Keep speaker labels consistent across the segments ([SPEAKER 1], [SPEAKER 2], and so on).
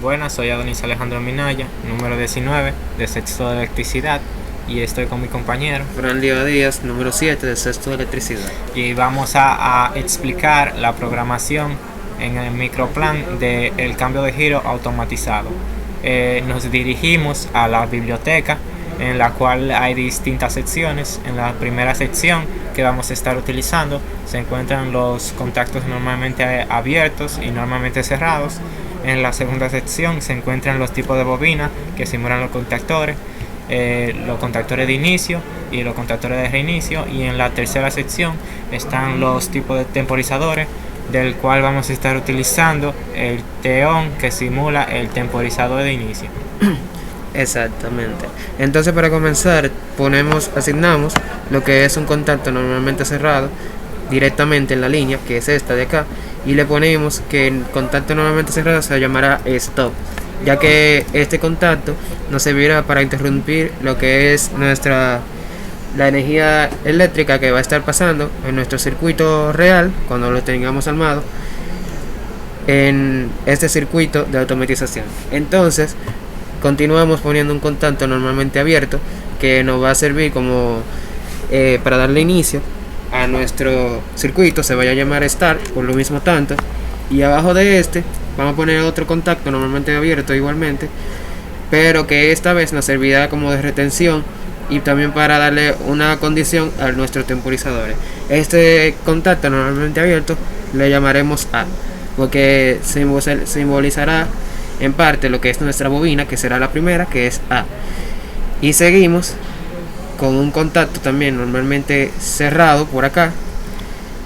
[SPEAKER 1] Buenas, soy Adonis Alejandro Minaya, número 19 de sexto de electricidad y estoy con mi compañero
[SPEAKER 2] Fran Liva Díaz, número 7 de sexto de electricidad.
[SPEAKER 1] y vamos a explicar la programación en el microplan del cambio de giro automatizado. Nos dirigimos a la biblioteca en la cual hay distintas secciones. En la primera sección que vamos a estar utilizando se encuentran los contactos normalmente abiertos y normalmente cerrados. En la segunda sección se encuentran los tipos de bobina que simulan los contactores de inicio y los contactores de reinicio, y en la tercera sección están los tipos de temporizadores, del cual vamos a estar utilizando el TEON que simula el temporizador de inicio.
[SPEAKER 2] Exactamente. Entonces, para comenzar, asignamos lo que es un contacto normalmente cerrado directamente en la línea, que es esta de acá, y le ponemos que el contacto normalmente cerrado se llamará stop, ya que este contacto nos servirá para interrumpir lo que es la energía eléctrica que va a estar pasando en nuestro circuito real cuando lo tengamos armado en este circuito de automatización. Entonces continuamos poniendo un contacto normalmente abierto que nos va a servir como para darle inicio a nuestro circuito. Se vaya a llamar start por lo mismo tanto, y abajo de este vamos a poner otro contacto normalmente abierto igualmente, pero que esta vez nos servirá como de retención y también para darle una condición a nuestros temporizadores. Este contacto normalmente abierto le llamaremos A, porque simbolizará en parte lo que es nuestra bobina, que será la primera, que es A. Y seguimos con un contacto también normalmente cerrado por acá,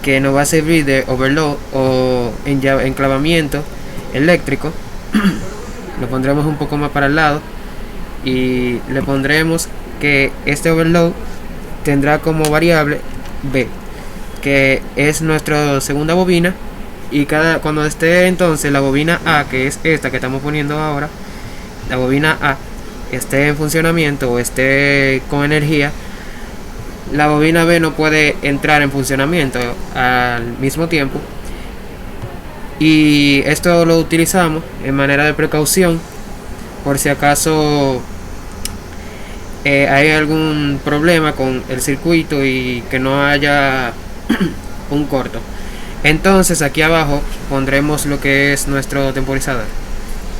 [SPEAKER 2] que nos va a servir de overload o enclavamiento eléctrico. Lo pondremos un poco más para el lado y le pondremos que este overload tendrá como variable B, que es nuestra segunda bobina, y cuando esté entonces la bobina A, que es esta que estamos poniendo ahora, la bobina A esté en funcionamiento o esté con energía, la bobina B no puede entrar en funcionamiento al mismo tiempo, y esto lo utilizamos en manera de precaución por si acaso hay algún problema con el circuito y que no haya un corto. Entonces aquí abajo pondremos lo que es nuestro temporizador.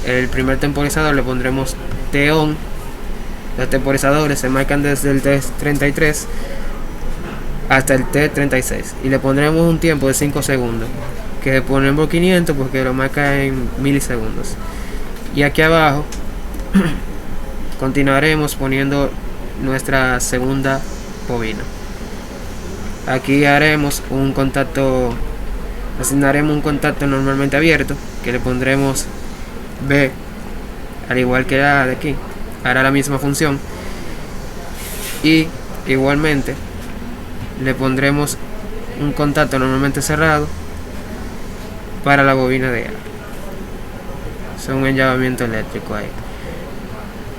[SPEAKER 2] El primer temporizador le pondremos TON. Los temporizadores se marcan desde el T33 hasta el T36 y le pondremos un tiempo de 5 segundos, que ponemos 500 porque lo marca en milisegundos. Y aquí abajo continuaremos poniendo nuestra segunda bobina. Aquí asignaremos un contacto normalmente abierto, que le pondremos B, al igual que la de aquí, hará la misma función. Y igualmente le pondremos un contacto normalmente cerrado para la bobina de A. Es un enllavamiento eléctrico ahí.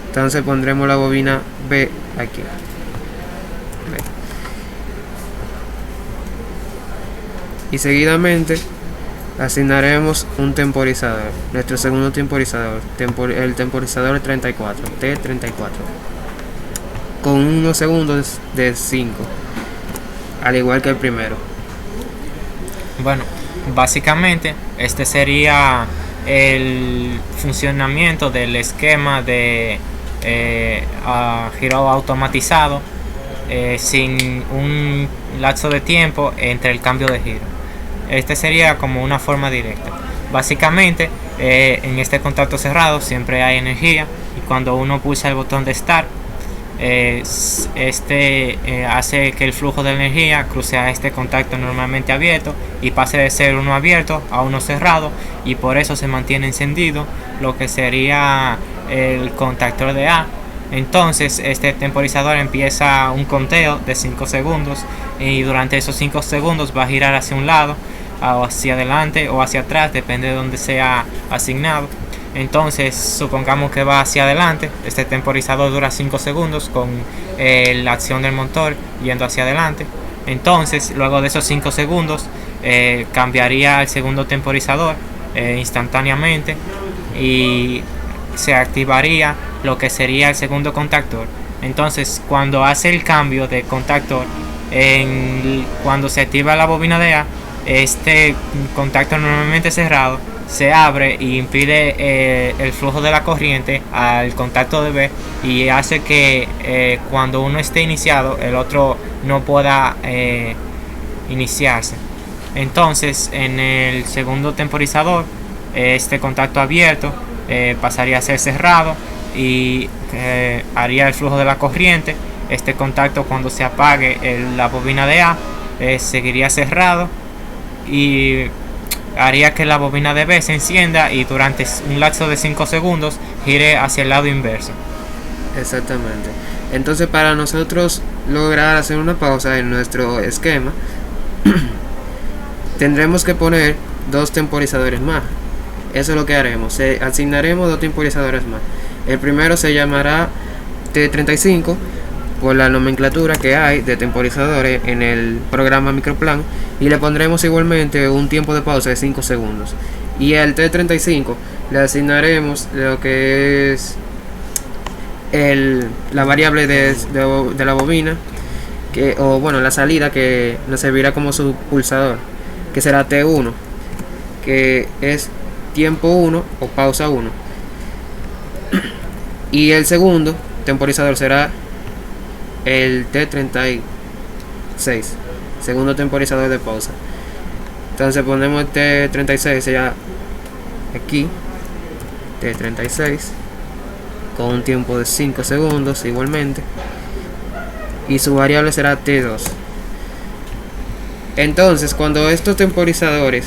[SPEAKER 2] Entonces pondremos la bobina B aquí. Y seguidamente asignaremos un temporizador, nuestro segundo temporizador, el temporizador 34, T34, con unos segundos de 5, al igual que el primero.
[SPEAKER 1] Bueno, básicamente este sería el funcionamiento del esquema de giro automatizado, sin un lapso de tiempo entre el cambio de giro. Este sería como una forma directa. Básicamente, en este contacto cerrado siempre hay energía, y cuando uno pulsa el botón de Start, hace que el flujo de energía cruce a este contacto normalmente abierto y pase de ser uno abierto a uno cerrado, y por eso se mantiene encendido lo que sería el contactor de A. Entonces este temporizador empieza un conteo de 5 segundos, y durante esos 5 segundos va a girar hacia un lado, o hacia adelante o hacia atrás, depende de donde sea asignado. Entonces supongamos que va hacia adelante. Este temporizador dura 5 segundos con la acción del motor yendo hacia adelante. Entonces luego de esos 5 segundos cambiaría al segundo temporizador instantáneamente, y se activaría lo que sería el segundo contactor. Entonces, cuando hace el cambio de contactor, cuando se activa la bobina de A, este contacto normalmente cerrado se abre y impide el flujo de la corriente al contacto de B, y hace que cuando uno esté iniciado el otro no pueda iniciarse. Entonces, en el segundo temporizador, este contacto abierto pasaría a ser cerrado y haría el flujo de la corriente. Este contacto, cuando se apague la bobina de A, seguiría cerrado y haría que la bobina de B se encienda y durante un lapso de 5 segundos gire hacia el lado inverso.
[SPEAKER 2] Exactamente. Entonces, para nosotros lograr hacer una pausa en nuestro esquema, tendremos que poner 2 temporizadores más. Eso es lo que haremos. Asignaremos 2 temporizadores más. El primero se llamará T35 por la nomenclatura que hay de temporizadores en el programa Microplan, y le pondremos igualmente un tiempo de pausa de 5 segundos. Y al T35 le asignaremos lo que es la variable de la bobina, la salida, que nos servirá como su pulsador, que será T1, que es tiempo 1 o pausa 1. Y el segundo temporizador será el T36, segundo temporizador de pausa. Entonces ponemos T36 ya aquí, T36 con un tiempo de 5 segundos igualmente, y su variable será T2. Entonces, cuando estos temporizadores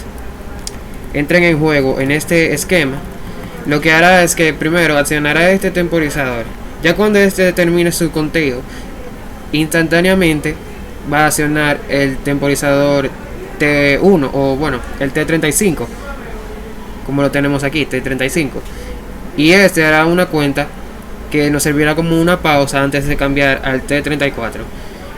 [SPEAKER 2] entren en juego en este esquema, lo que hará es que primero accionará este temporizador. Ya cuando este termine su conteo, instantáneamente va a accionar el temporizador T1, o bueno, el T35, como lo tenemos aquí, T35, y este hará una cuenta que nos servirá como una pausa antes de cambiar al T34.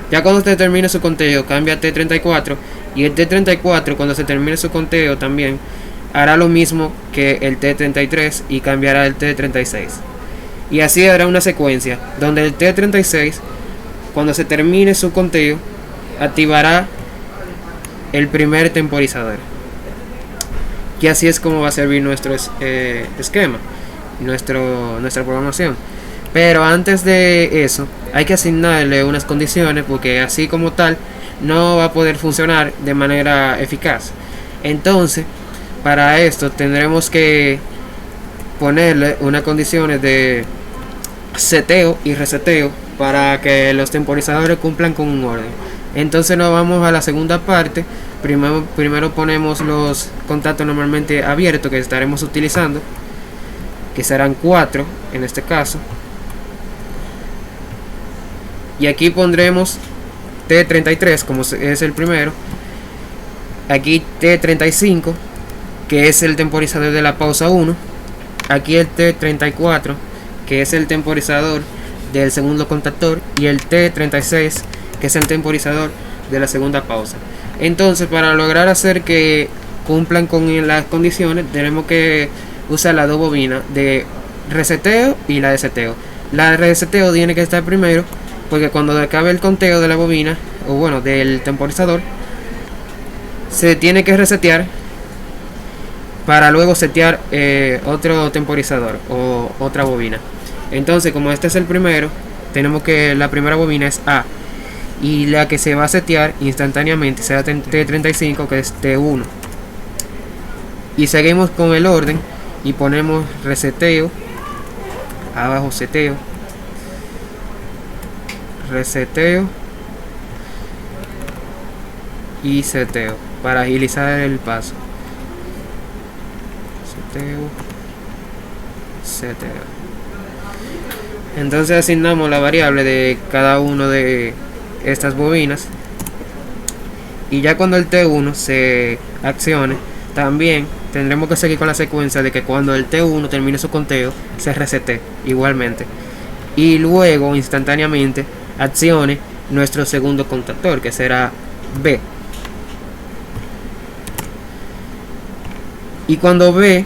[SPEAKER 2] Ya cuando se termine su conteo, cambia a T34, y el T34, cuando se termine su conteo, también hará lo mismo que el T33 y cambiará al T36. Y así hará una secuencia donde el T36, cuando se termine su conteo, activará el primer temporizador. Y así es como va a servir nuestro esquema, nuestra programación. Pero antes de eso, hay que asignarle unas condiciones, porque así como tal no va a poder funcionar de manera eficaz. Entonces, para esto tendremos que ponerle unas condiciones de seteo y reseteo para que los temporizadores cumplan con un orden. Entonces nos vamos a la segunda parte. Primero ponemos los contactos normalmente abiertos que estaremos utilizando, que serán 4 en este caso, y aquí pondremos T33 como es el primero, aquí T35 que es el temporizador de la pausa 1, aquí el T34 que es el temporizador del segundo contactor, y el T36 que es el temporizador de la segunda pausa. Entonces, para lograr hacer que cumplan con las condiciones, tenemos que usar las dos bobinas de reseteo y la de seteo. La de reseteo tiene que estar primero, porque cuando acabe el conteo de la bobina, o bueno, del temporizador, se tiene que resetear para luego setear otro temporizador o otra bobina. Entonces, como este es el primero, tenemos que la primera bobina es A, y la que se va a setear instantáneamente será T35, que es T1. Y seguimos con el orden y ponemos reseteo, abajo seteo, reseteo y seteo para agilizar el paso. Seteo. Entonces asignamos la variable de cada uno de estas bobinas, y ya cuando el T1 se accione, también tendremos que seguir con la secuencia de que cuando el T1 termine su conteo se resete igualmente, y luego instantáneamente accione nuestro segundo contactor, que será B. Y cuando B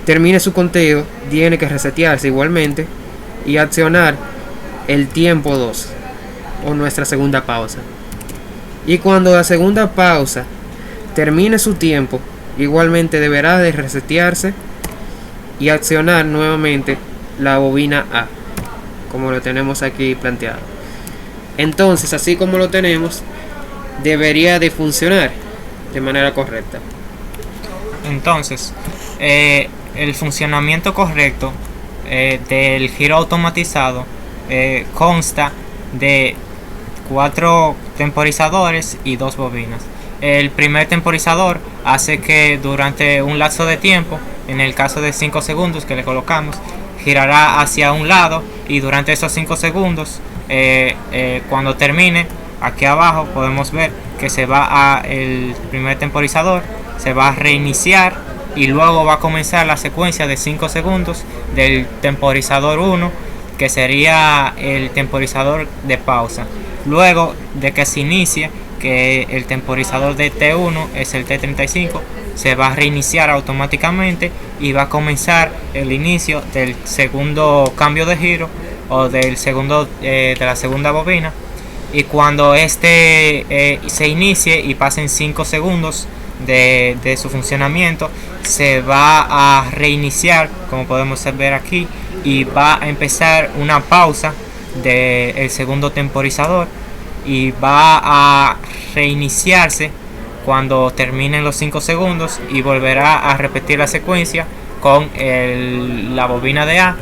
[SPEAKER 2] termine su conteo, tiene que resetearse igualmente y accionar el tiempo 2 o nuestra segunda pausa. Y cuando la segunda pausa termine su tiempo, igualmente deberá de resetearse y accionar nuevamente la bobina A, como lo tenemos aquí planteado. Entonces, así como lo tenemos, debería de funcionar de manera correcta.
[SPEAKER 1] Entonces, el funcionamiento correcto del giro automatizado consta de 4 temporizadores y 2 bobinas. El primer temporizador hace que durante un lapso de tiempo, en el caso de 5 segundos que le colocamos, girará hacia un lado, y durante esos 5 segundos, cuando termine, aquí abajo podemos ver que se va a el primer temporizador, se va a reiniciar y luego va a comenzar la secuencia de 5 segundos del temporizador 1, que sería el temporizador de pausa. Luego de que se inicie, que el temporizador de T1 es el T35, se va a reiniciar automáticamente y va a comenzar el inicio del segundo cambio de giro o del segundo de la segunda bobina. Y cuando este se inicie y pasen 5 segundos de su funcionamiento, se va a reiniciar, como podemos ver aquí, y va a empezar una pausa del segundo temporizador, y va a reiniciarse cuando terminen los 5 segundos y volverá a repetir la secuencia con la bobina de A,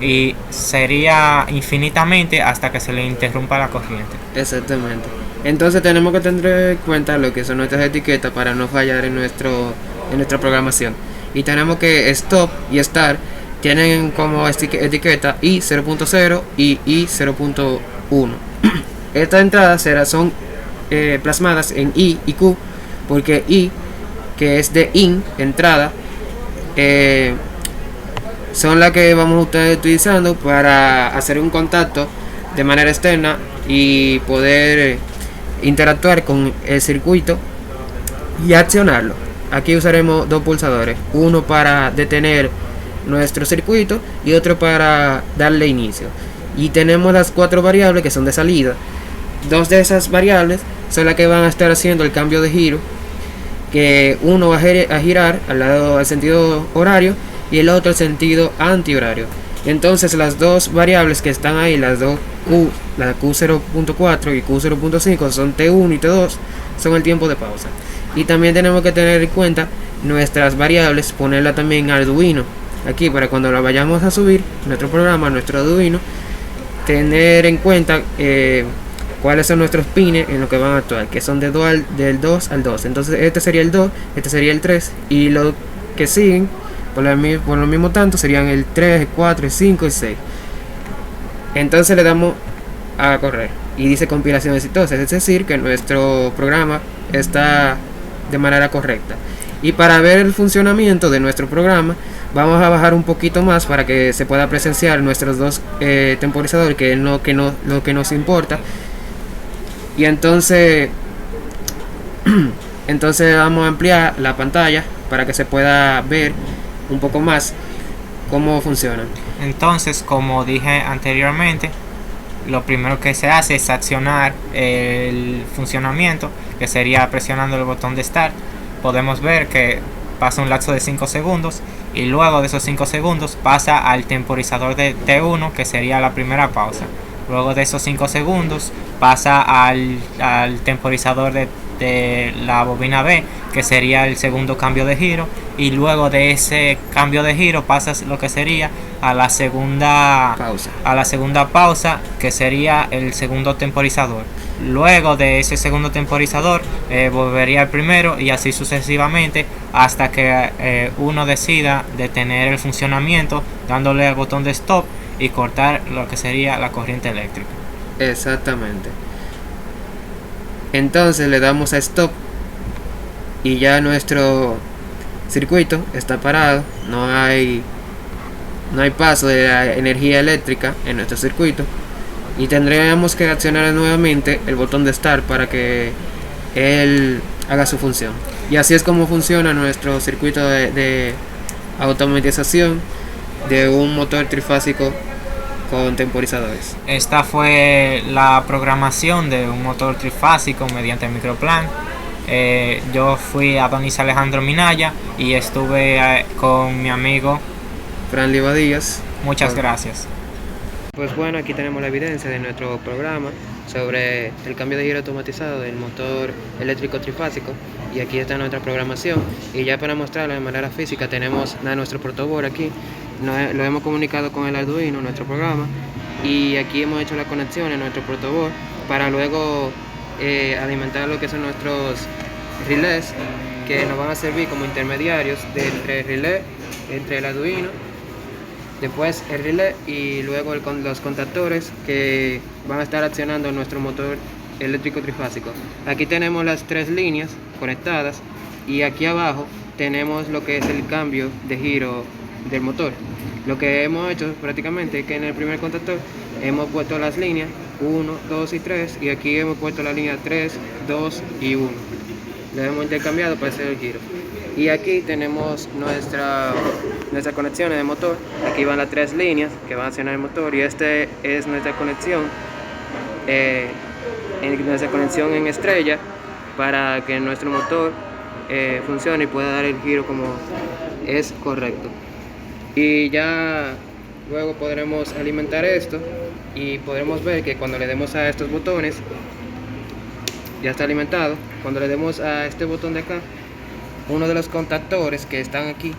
[SPEAKER 1] y sería infinitamente hasta que se le interrumpa la corriente.
[SPEAKER 2] Exactamente. Entonces tenemos que tener en cuenta lo que son nuestras etiquetas para no fallar en nuestra programación. Y tenemos que stop y start tienen como etiqueta I 0.0 y I 0.1. Estas entradas son plasmadas en I y Q, porque I, que es de in, entrada, son las que vamos a estar utilizando para hacer un contacto de manera externa y poder interactuar con el circuito y accionarlo. Aquí usaremos 2 pulsadores, uno para detener nuestro circuito y otro para darle inicio. Y tenemos las 4 variables que son de salida. 2 de esas variables son las que van a estar haciendo el cambio de giro, que uno va a girar al sentido horario y el otro al sentido antihorario. Entonces las 2 variables que están ahí, las dos Q, la Q0.4 y Q0.5, son T1 y T2, son el tiempo de pausa. Y también tenemos que tener en cuenta nuestras variables, ponerla también en Arduino aquí para cuando la vayamos a subir nuestro programa, nuestro Arduino, tener en cuenta cuáles son nuestros pines en lo que van a actuar, que son del 2 al 2. Entonces este sería el 2, este sería el 3, y los que siguen por lo mismo tanto serían el 3, el 4, el 5 y el 6. Entonces le damos a correr y dice compilación exitosa, es decir que nuestro programa está de manera correcta. Y para ver el funcionamiento de nuestro programa, vamos a bajar un poquito más para que se pueda presenciar nuestros 2 temporizadores, que es lo que nos importa. Y entonces vamos a ampliar la pantalla para que se pueda ver un poco más cómo funciona.
[SPEAKER 1] Entonces, como dije anteriormente, lo primero que se hace es accionar el funcionamiento, que sería presionando el botón de Start. Podemos ver que pasa un lapso de 5 segundos y luego de esos 5 segundos pasa al temporizador de T1, que sería la primera pausa. Luego de esos 5 segundos pasa al temporizador de la bobina B, que sería el segundo cambio de giro, y luego de ese cambio de giro pasa lo que sería a la segunda pausa, que sería el segundo temporizador. Luego de ese segundo temporizador volvería al primero, y así sucesivamente hasta que uno decida detener el funcionamiento dándole al botón de stop y cortar lo que sería la corriente eléctrica.
[SPEAKER 2] Exactamente. Entonces le damos a stop y ya nuestro circuito está parado, no hay paso de la energía eléctrica en nuestro circuito, y tendríamos que accionar nuevamente el botón de start para que él haga su función. Y así es como funciona nuestro circuito de automatización de un motor trifásico con temporizadores.
[SPEAKER 1] Esta fue la programación de un motor trifásico mediante microplan. Yo fui Adonis Alejandro Minaya y estuve con mi amigo
[SPEAKER 2] Franly Badías.
[SPEAKER 1] Muchas gracias.
[SPEAKER 2] Pues bueno, aquí tenemos la evidencia de nuestro programa sobre el cambio de giro automatizado del motor eléctrico trifásico, y aquí está nuestra programación. Y ya para mostrarlo de manera física tenemos nuestro protoboard aquí, lo hemos comunicado con el Arduino, nuestro programa, y aquí hemos hecho la conexión en nuestro protoboard para luego alimentar lo que son nuestros relés, que nos van a servir como intermediarios entre el relé, entre el Arduino, después el relé y luego los contactores que van a estar accionando nuestro motor eléctrico trifásico. Aquí tenemos las 3 líneas conectadas y aquí abajo tenemos lo que es el cambio de giro del motor. Lo que hemos hecho prácticamente es que en el primer contactor hemos puesto las líneas 1, 2 y 3, y aquí hemos puesto la línea 3, 2 y 1. Lo hemos intercambiado para hacer el giro. Y aquí tenemos nuestras conexiones de motor. Aquí van las 3 líneas que van a accionar el motor, y este es nuestra conexión en estrella para que nuestro motor funcione y pueda dar el giro como es correcto. Y ya luego podremos alimentar esto y podremos ver que cuando le demos a estos botones ya está alimentado. Cuando le demos a este botón de acá, uno de los contactores que están aquí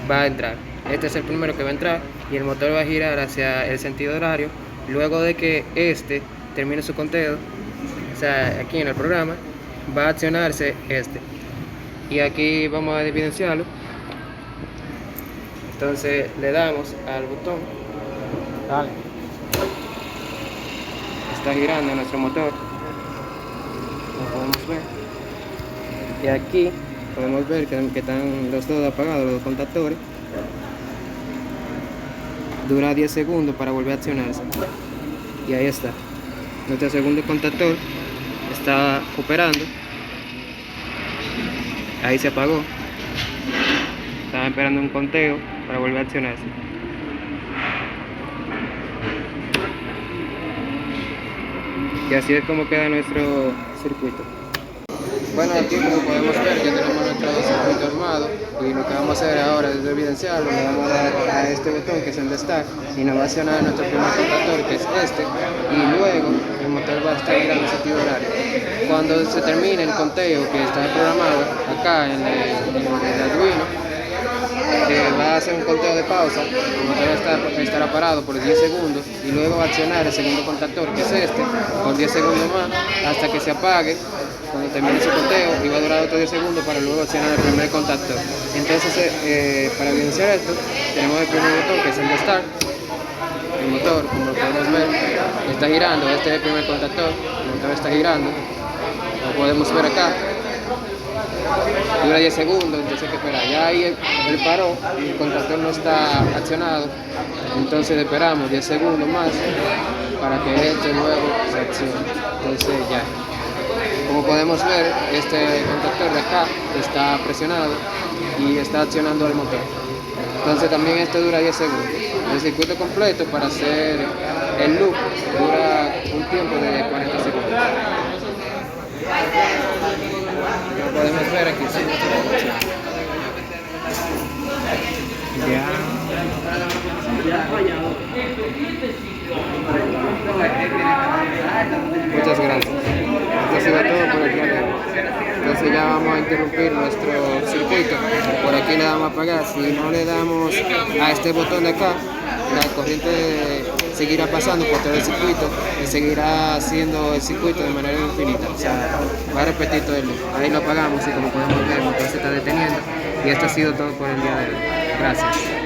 [SPEAKER 2] va a entrar. Este es el primero que va a entrar y el motor va a girar hacia el sentido horario. Luego de que este termine su conteo, o sea, aquí en el programa va a accionarse este, y aquí vamos a evidenciarlo. Entonces le damos al botón,
[SPEAKER 1] Dale.
[SPEAKER 2] está girando nuestro motor, como podemos ver, y aquí podemos ver que están los dos apagados, los dos contactores. Dura 10 segundos para volver a accionarse, y ahí está, nuestro segundo contactor está operando. Ahí se apagó, estaba esperando un conteo para volver a accionarse. Y así es como queda nuestro circuito. Bueno, aquí como podemos ver ya tenemos nuestro circuito armado, y lo que vamos a hacer ahora es evidenciarlo. Le vamos a dar a este botón que es el de Start y nos va a accionar nuestro primer contactor, que es este, y luego el motor va a estar girando en sentido horario. Cuando se termine el conteo que está programado acá en el Arduino, va a hacer un conteo de pausa, el motor estará parado por 10 segundos y luego va a accionar el segundo contactor, que es este, por 10 segundos más hasta que se apague. Cuando termine su conteo, y va a durar otros 10 segundos para luego accionar el primer contactor. Entonces, para evidenciar esto, tenemos el primer botón, que es el de Start. El motor, como lo podemos ver, está girando. Este es el primer contactor, el motor está girando, lo podemos ver acá. Dura 10 segundos, entonces hay que esperar. Ya ahí él paró, el contactor no está accionado, entonces esperamos 10 segundos más para que este luego se accione. Entonces ya, como podemos ver, este contactor de acá está presionado y está accionando el motor. Entonces también este dura 10 segundos. El circuito completo para hacer el loop dura un tiempo de 40 segundos. Lo podemos ver aquí. Muchas gracias. Esto ha sido todo por el día de hoy. Entonces ya vamos a interrumpir nuestro circuito. Por aquí le damos a apagar. Si no le damos a este botón de acá, la corriente seguirá pasando por todo el circuito y seguirá haciendo el circuito de manera infinita. O sea, va a repetir todo el loop. Ahí lo apagamos y como podemos ver, el motor se está deteniendo. Y esto ha sido todo por el día de hoy. Gracias.